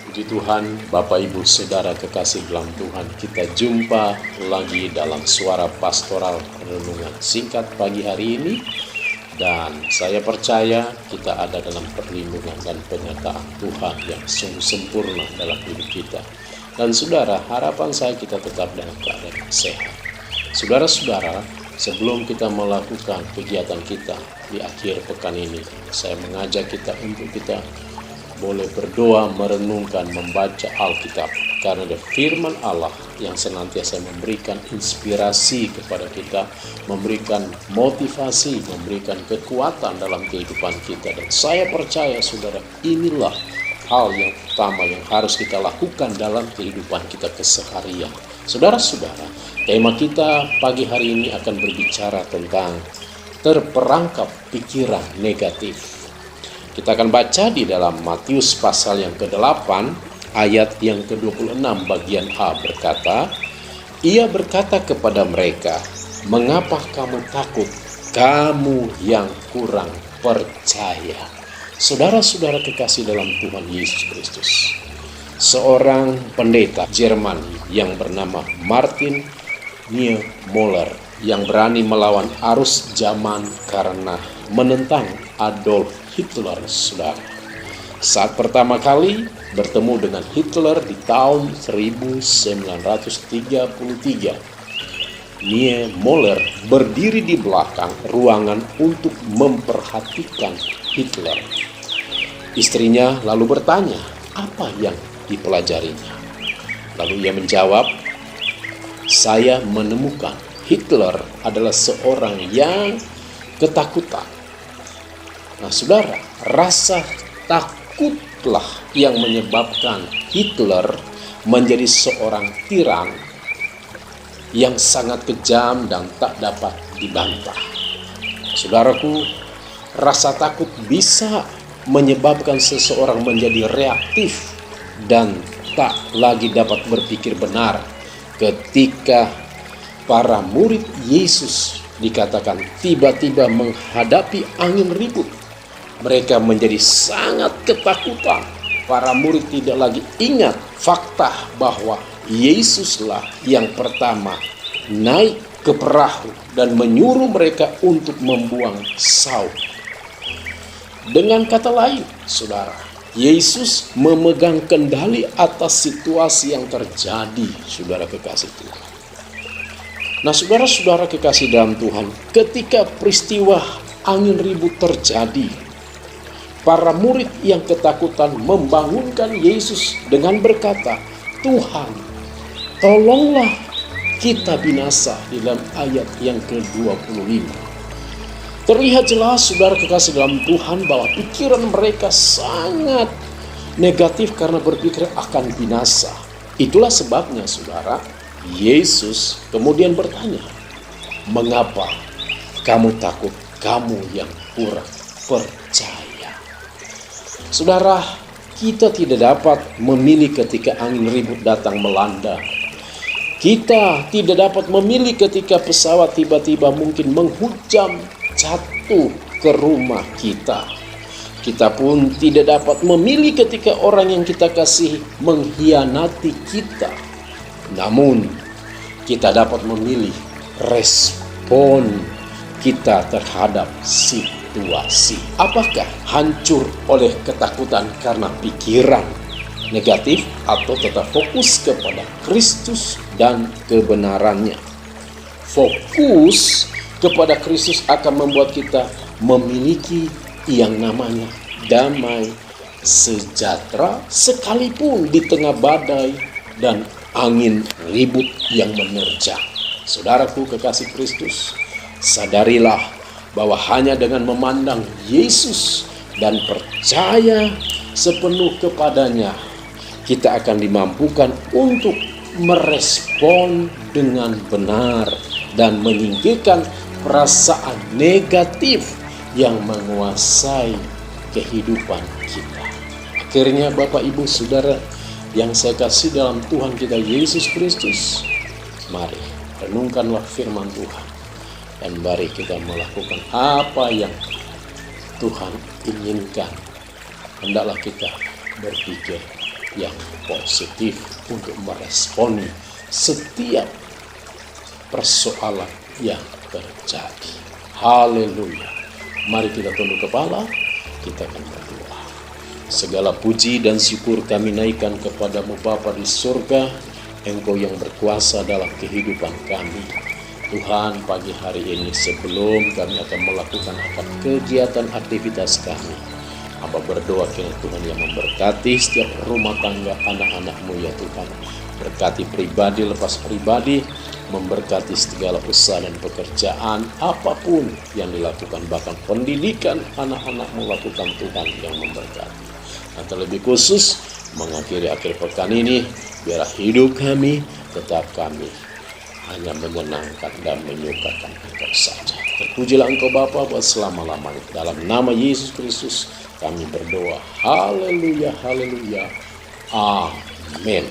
Puji Tuhan, Bapak Ibu Saudara kekasih dalam Tuhan, kita jumpa lagi dalam suara pastoral renungan singkat pagi hari ini. Dan saya percaya kita ada dalam perlindungan dan penyertaan Tuhan yang sungguh sempurna dalam hidup kita. Dan saudara, harapan saya kita tetap dalam keadaan sehat. Saudara-saudara, sebelum kita melakukan kegiatan kita di akhir pekan ini, saya mengajak kita untuk kita boleh berdoa, merenungkan, membaca Alkitab. Karena ada firman Allah yang senantiasa memberikan inspirasi kepada kita, memberikan motivasi, memberikan kekuatan dalam kehidupan kita. Dan saya percaya saudara, inilah hal yang utama yang harus kita lakukan dalam kehidupan kita keseharian. Saudara-saudara, tema kita pagi hari ini akan berbicara tentang terperangkap pikiran negatif. Kita akan baca di dalam Matius pasal yang ke-8 ayat yang ke-26 bagian A berkata, "Ia berkata kepada mereka, 'Mengapa kamu takut, kamu yang kurang percaya?'" Saudara-saudara kekasih dalam Tuhan Yesus Kristus, seorang pendeta Jerman yang bernama Martin Niemöller yang berani melawan arus zaman karena menentang Adolf Hitler, saudara. Saat pertama kali bertemu dengan Hitler di tahun 1933, Niemöller berdiri di belakang ruangan untuk memperhatikan Hitler. Istrinya lalu bertanya, apa yang dipelajarinya? Lalu ia menjawab, "Saya menemukan Hitler adalah seorang yang ketakutan." Nah saudara, rasa takutlah yang menyebabkan Hitler menjadi seorang tiran yang sangat kejam dan tak dapat dibantah. Saudaraku, rasa takut bisa menyebabkan seseorang menjadi reaktif dan tak lagi dapat berpikir benar. Ketika para murid Yesus dikatakan tiba-tiba menghadapi angin ribut, mereka menjadi sangat ketakutan. Para murid tidak lagi ingat fakta bahwa Yesuslah yang pertama naik ke perahu dan menyuruh mereka untuk membuang saut. Dengan kata lain, saudara, Yesus memegang kendali atas situasi yang terjadi, saudara kekasih Tuhan. Nah, saudara-saudara kekasih dalam Tuhan, ketika peristiwa angin ribut terjadi, para murid yang ketakutan membangunkan Yesus dengan berkata, "Tuhan, tolonglah kita binasa," di dalam ayat yang ke-25. Terlihat jelas saudara kekasih dalam Tuhan bahwa pikiran mereka sangat negatif karena berpikir akan binasa. Itulah sebabnya saudara, Yesus kemudian bertanya, "Mengapa kamu takut, kamu yang kurang percaya?" Saudara, kita tidak dapat memilih ketika angin ribut datang melanda. Kita tidak dapat memilih ketika pesawat tiba-tiba mungkin menghujam jatuh ke rumah kita. Kita pun tidak dapat memilih ketika orang yang kita kasih mengkhianati kita. Namun, kita dapat memilih respon kita terhadap situasi. Apakah hancur oleh ketakutan karena pikiran negatif atau tetap fokus kepada Kristus dan kebenarannya? Fokus kepada Kristus akan membuat kita memiliki yang namanya damai sejahtera sekalipun di tengah badai dan angin ribut yang menerjang. Saudaraku kekasih Kristus, sadarilah bahwa hanya dengan memandang Yesus dan percaya sepenuh kepadanya, kita akan dimampukan untuk merespon dengan benar dan menyingkirkan perasaan negatif yang menguasai kehidupan kita. Akhirnya Bapak Ibu Saudara yang saya kasih dalam Tuhan kita Yesus Kristus, mari renungkanlah firman Tuhan dan mari kita melakukan apa yang Tuhan inginkan, hendaklah kita berpikir yang positif untuk meresponi setiap persoalan yang terjadi. Haleluya. Mari kita tunduk kepala, kita akan berdoa. Segala puji dan syukur kami naikkan kepadamu Bapa di surga, Engkau yang berkuasa dalam kehidupan kami. Tuhan, pagi hari ini sebelum kami akan melakukan kegiatan aktivitas kami, Hamba berdoa kiranya Tuhan yang memberkati setiap rumah tangga anak-anak-Mu ya Tuhan. Berkati pribadi lepas pribadi, memberkati segala usaha dan pekerjaan apapun yang dilakukan, bahkan pendidikan anak-anak-Mu lakukan Tuhan yang memberkati. Dan terlebih khusus mengakhiri akhir pekan ini, biar hidup kami tetap kami hanya menyenangkan dan menyukakan Engkau saja. Terpujilah Engkau Bapa buat selama-lamanya. Dalam nama Yesus Kristus kami berdoa. Haleluya, haleluya. Amin.